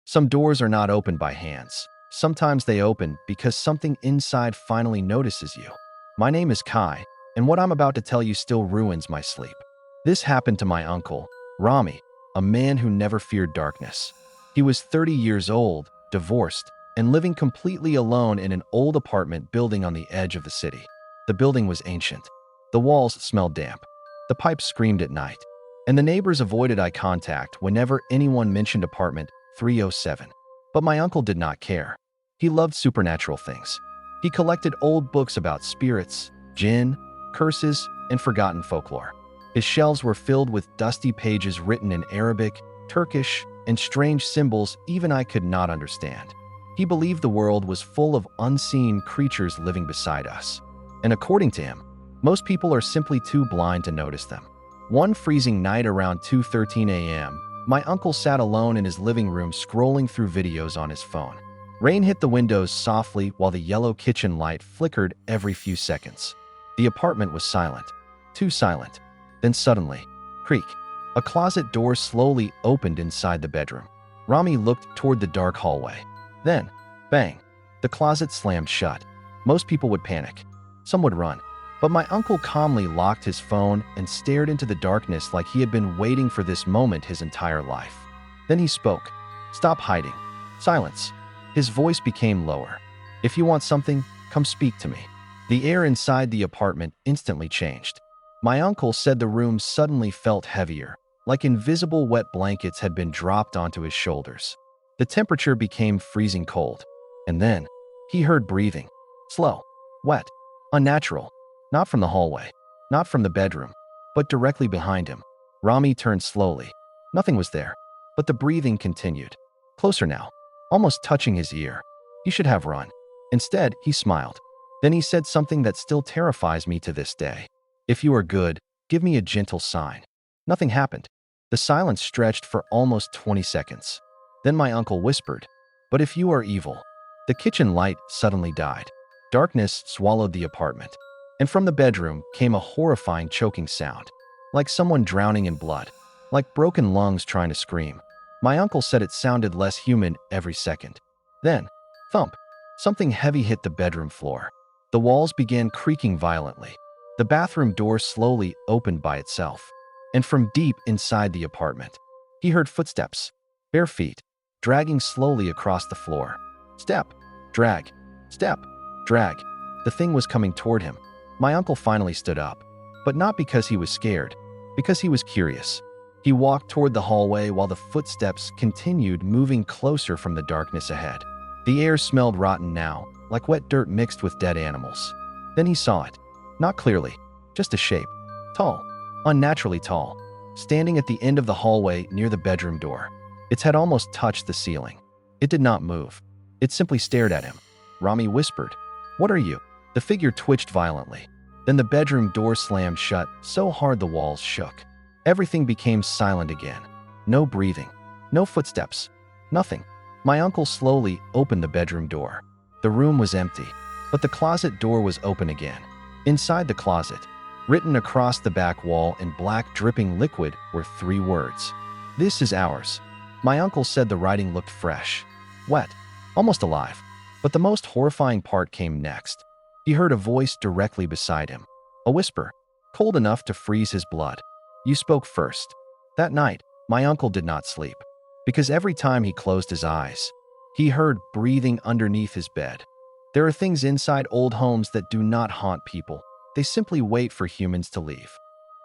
Some doors are not opened by hands. Sometimes they open because something inside finally notices you. My name is Kai, and what I'm about to tell you still ruins my sleep. This happened to my uncle, Rami, a man who never feared darkness. He was 30 years old, divorced, and living completely alone in an old apartment building on the edge of the city. The building was ancient. The walls smelled damp. The pipes screamed at night. And the neighbors avoided eye contact whenever anyone mentioned apartment 307. But my uncle did not care. He loved supernatural things. He collected old books about spirits, jinn, curses, and forgotten folklore. His shelves were filled with dusty pages written in Arabic, Turkish, and strange symbols even I could not understand. He believed the world was full of unseen creatures living beside us. And according to him, most people are simply too blind to notice them. One freezing night around 2:13 a.m., my uncle sat alone in his living room scrolling through videos on his phone. Rain hit the windows softly while the yellow kitchen light flickered every few seconds. The apartment was silent, too silent. Then suddenly, creak, a closet door slowly opened inside the bedroom. Rami looked toward the dark hallway. Then, bang, the closet slammed shut. Most people would panic. Some would run. But my uncle calmly locked his phone and stared into the darkness like he had been waiting for this moment his entire life. Then he spoke. Stop hiding. Silence. His voice became lower. If you want something, come speak to me. The air inside the apartment instantly changed. My uncle said the room suddenly felt heavier, like invisible wet blankets had been dropped onto his shoulders. The temperature became freezing cold. And then, he heard breathing. Slow, wet, unnatural. Not from the hallway, not from the bedroom, but directly behind him. Rami turned slowly. Nothing was there, but the breathing continued. Closer now, almost touching his ear. He should have run. Instead, he smiled. Then he said something that still terrifies me to this day. If you are good, give me a gentle sign. Nothing happened. The silence stretched for almost 20 seconds. Then my uncle whispered, but if you are evil. The kitchen light suddenly died. Darkness swallowed the apartment. And from the bedroom came a horrifying choking sound, like someone drowning in blood, like broken lungs trying to scream. My uncle said it sounded less human every second. Then, thump, something heavy hit the bedroom floor. The walls began creaking violently. The bathroom door slowly opened by itself. And from deep inside the apartment, he heard footsteps, bare feet, dragging slowly across the floor. Step, drag, step, drag. The thing was coming toward him. My uncle finally stood up, but not because he was scared, because he was curious. He walked toward the hallway while the footsteps continued moving closer from the darkness ahead. The air smelled rotten now, like wet dirt mixed with dead animals. Then he saw it. Not clearly, just a shape. Tall, unnaturally tall, standing at the end of the hallway near the bedroom door. Its head almost touched the ceiling. It did not move. It simply stared at him. Rami whispered, "What are you?" The figure twitched violently. Then the bedroom door slammed shut so hard the walls shook. Everything became silent again. No breathing. No footsteps. Nothing. My uncle slowly opened the bedroom door. The room was empty, but the closet door was open again. Inside the closet, written across the back wall in black dripping liquid, were 3 words. "This is ours." My uncle said the writing looked fresh, wet, almost alive. But the most horrifying part came next. He heard a voice directly beside him. A whisper, cold enough to freeze his blood. "You spoke first." That night, my uncle did not sleep, because every time he closed his eyes, he heard breathing underneath his bed. There are things inside old homes that do not haunt people. They simply wait for humans to leave.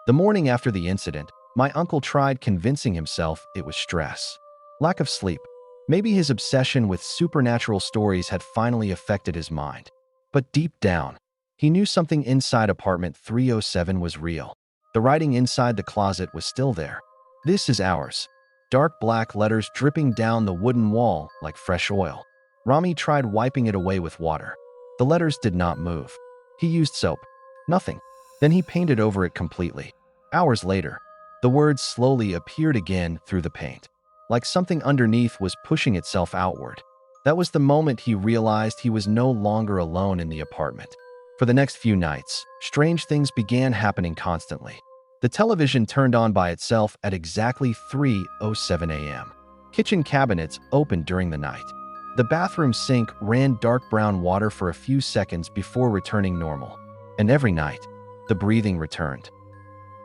The morning after the incident, my uncle tried convincing himself it was stress. Lack of sleep. Maybe his obsession with supernatural stories had finally affected his mind. But deep down, he knew something inside apartment 307 was real. The writing inside the closet was still there. "This is ours." Dark black letters dripping down the wooden wall like fresh oil. Rami tried wiping it away with water. The letters did not move. He used soap. Nothing. Then he painted over it completely. Hours later, the words slowly appeared again through the paint, like something underneath was pushing itself outward. That was the moment he realized he was no longer alone in the apartment. For the next few nights, strange things began happening constantly. The television turned on by itself at exactly 3:07 a.m. Kitchen cabinets opened during the night. The bathroom sink ran dark brown water for a few seconds before returning normal. And every night, the breathing returned.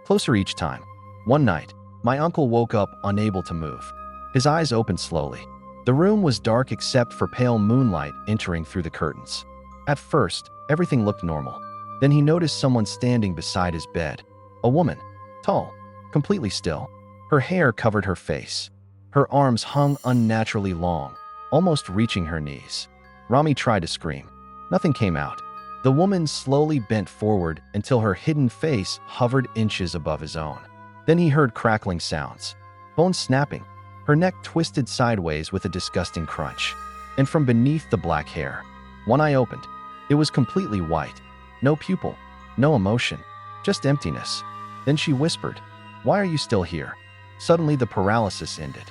Closer each time. One night, my uncle woke up unable to move. His eyes opened slowly. The room was dark except for pale moonlight entering through the curtains. At first, everything looked normal. Then he noticed someone standing beside his bed. A woman, tall, completely still. Her hair covered her face. Her arms hung unnaturally long, almost reaching her knees. Rami tried to scream. Nothing came out. The woman slowly bent forward until her hidden face hovered inches above his own. Then he heard crackling sounds, bones snapping, her neck twisted sideways with a disgusting crunch. And from beneath the black hair, one eye opened. It was completely white. No pupil, no emotion, just emptiness. Then she whispered, "Why are you still here?" Suddenly the paralysis ended.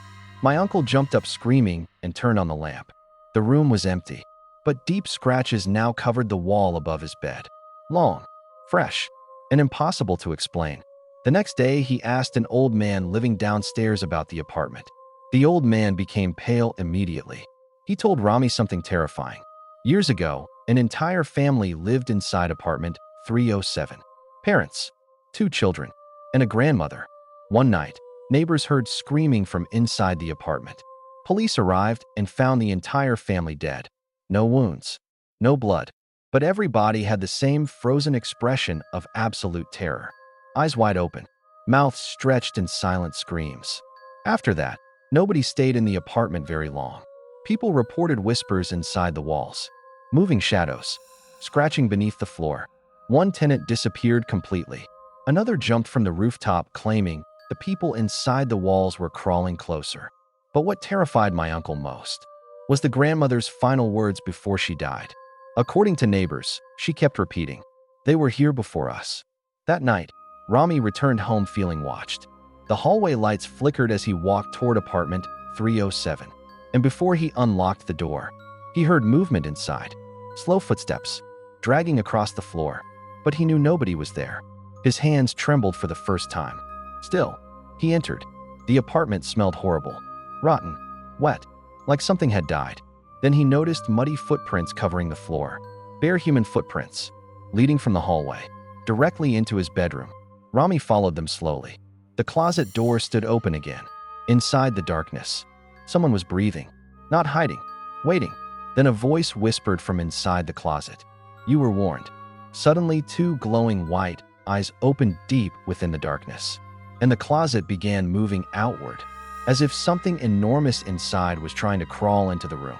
My uncle jumped up screaming and turned on the lamp. The room was empty, but deep scratches now covered the wall above his bed. Long, fresh, and impossible to explain. The next day, he asked an old man living downstairs about the apartment. The old man became pale immediately. He told Rami something terrifying. Years ago, an entire family lived inside apartment 307. Parents, 2 children, and a grandmother. One night, neighbors heard screaming from inside the apartment. Police arrived and found the entire family dead. No wounds, no blood, but every body had the same frozen expression of absolute terror. Eyes wide open, mouths stretched in silent screams. After that, nobody stayed in the apartment very long. People reported whispers inside the walls, moving shadows, scratching beneath the floor. One tenant disappeared completely. Another jumped from the rooftop claiming the people inside the walls were crawling closer. But what terrified my uncle most was the grandmother's final words before she died. According to neighbors, she kept repeating, "They were here before us." That night, Rami returned home feeling watched. The hallway lights flickered as he walked toward apartment 307. And before he unlocked the door, he heard movement inside. Slow footsteps, dragging across the floor. But he knew nobody was there. His hands trembled for the first time. Still, he entered. The apartment smelled horrible, rotten, wet, like something had died. Then he noticed muddy footprints covering the floor, bare human footprints, leading from the hallway, directly into his bedroom. Rami followed them slowly. The closet door stood open again. Inside the darkness, someone was breathing, not hiding, waiting. Then a voice whispered from inside the closet, "You were warned." Suddenly, 2 glowing white eyes opened deep within the darkness, and the closet began moving outward, as if something enormous inside was trying to crawl into the room.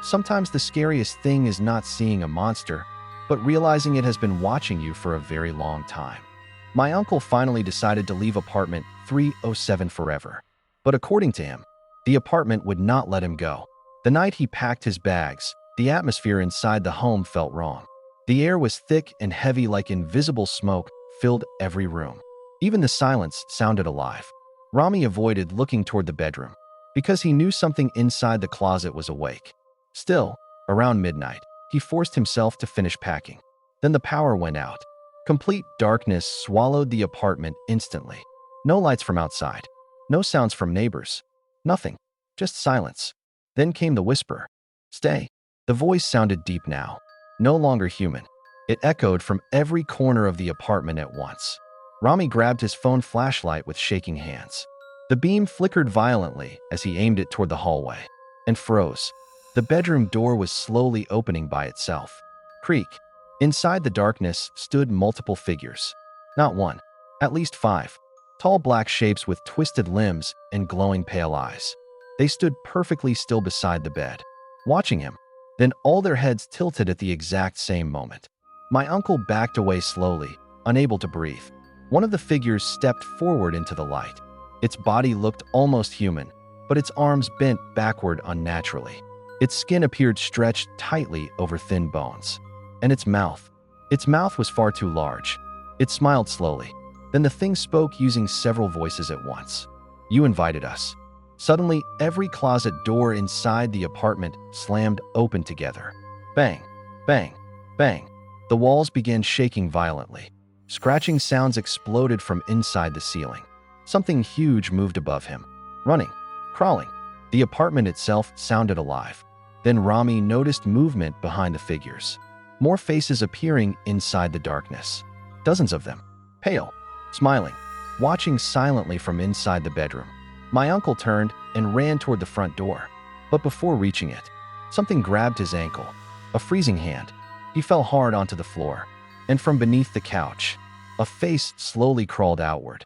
Sometimes the scariest thing is not seeing a monster, but realizing it has been watching you for a very long time. My uncle finally decided to leave apartment 307 forever. But according to him, the apartment would not let him go. The night he packed his bags, the atmosphere inside the home felt wrong. The air was thick and heavy like invisible smoke filled every room. Even the silence sounded alive. Rami avoided looking toward the bedroom because he knew something inside the closet was awake. Still, around midnight, he forced himself to finish packing. Then the power went out. Complete darkness swallowed the apartment instantly. No lights from outside. No sounds from neighbors. Nothing. Just silence. Then came the whisper. "Stay." The voice sounded deep now. No longer human. It echoed from every corner of the apartment at once. Rami grabbed his phone flashlight with shaking hands. The beam flickered violently as he aimed it toward the hallway, and froze. The bedroom door was slowly opening by itself. Creak. Inside the darkness stood multiple figures. Not one, at least 5. Tall black shapes with twisted limbs and glowing pale eyes. They stood perfectly still beside the bed, watching him. Then all their heads tilted at the exact same moment. My uncle backed away slowly, unable to breathe. One of the figures stepped forward into the light. Its body looked almost human, but its arms bent backward unnaturally. Its skin appeared stretched tightly over thin bones. And its mouth was far too large. It smiled slowly. Then the thing spoke using several voices at once. "You invited us." Suddenly, every closet door inside the apartment slammed open together. Bang, bang, bang. The walls began shaking violently. Scratching sounds exploded from inside the ceiling. Something huge moved above him, running, crawling. The apartment itself sounded alive. Then Rami noticed movement behind the figures. More faces appearing inside the darkness. Dozens of them. Pale, smiling, watching silently from inside the bedroom. My uncle turned and ran toward the front door. But before reaching it, something grabbed his ankle. A freezing hand. He fell hard onto the floor. And from beneath the couch, a face slowly crawled outward.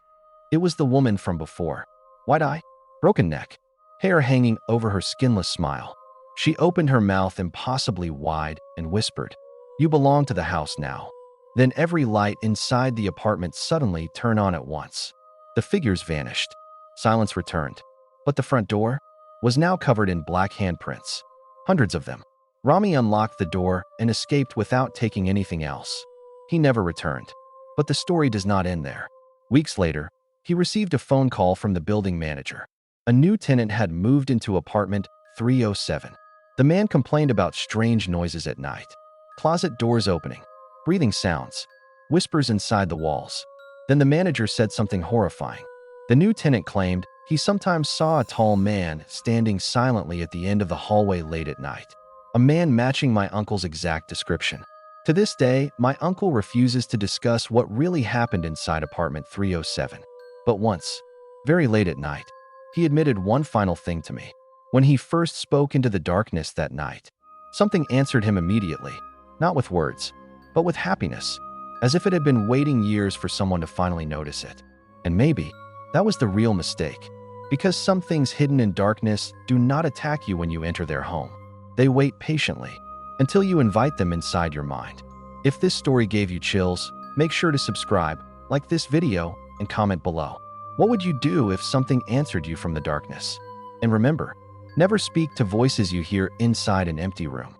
It was the woman from before. Wide eye, broken neck, hair hanging over her skinless smile. She opened her mouth impossibly wide and whispered, "You belong to the house now." Then every light inside the apartment suddenly turned on at once. The figures vanished. Silence returned. But the front door was now covered in black handprints. Hundreds of them. Rami unlocked the door and escaped without taking anything else. He never returned. But the story does not end there. Weeks later, he received a phone call from the building manager. A new tenant had moved into apartment 307. The man complained about strange noises at night. Closet doors opening, breathing sounds, whispers inside the walls. Then the manager said something horrifying. The new tenant claimed he sometimes saw a tall man standing silently at the end of the hallway late at night. A man matching my uncle's exact description. To this day, my uncle refuses to discuss what really happened inside apartment 307. But once, very late at night, he admitted one final thing to me. When he first spoke into the darkness that night, something answered him immediately, not with words, but with happiness, as if it had been waiting years for someone to finally notice it. And maybe that was the real mistake, because some things hidden in darkness do not attack you when you enter their home. They wait patiently until you invite them inside your mind. If this story gave you chills, make sure to subscribe, like this video, and comment below. What would you do if something answered you from the darkness? And remember, never speak to voices you hear inside an empty room.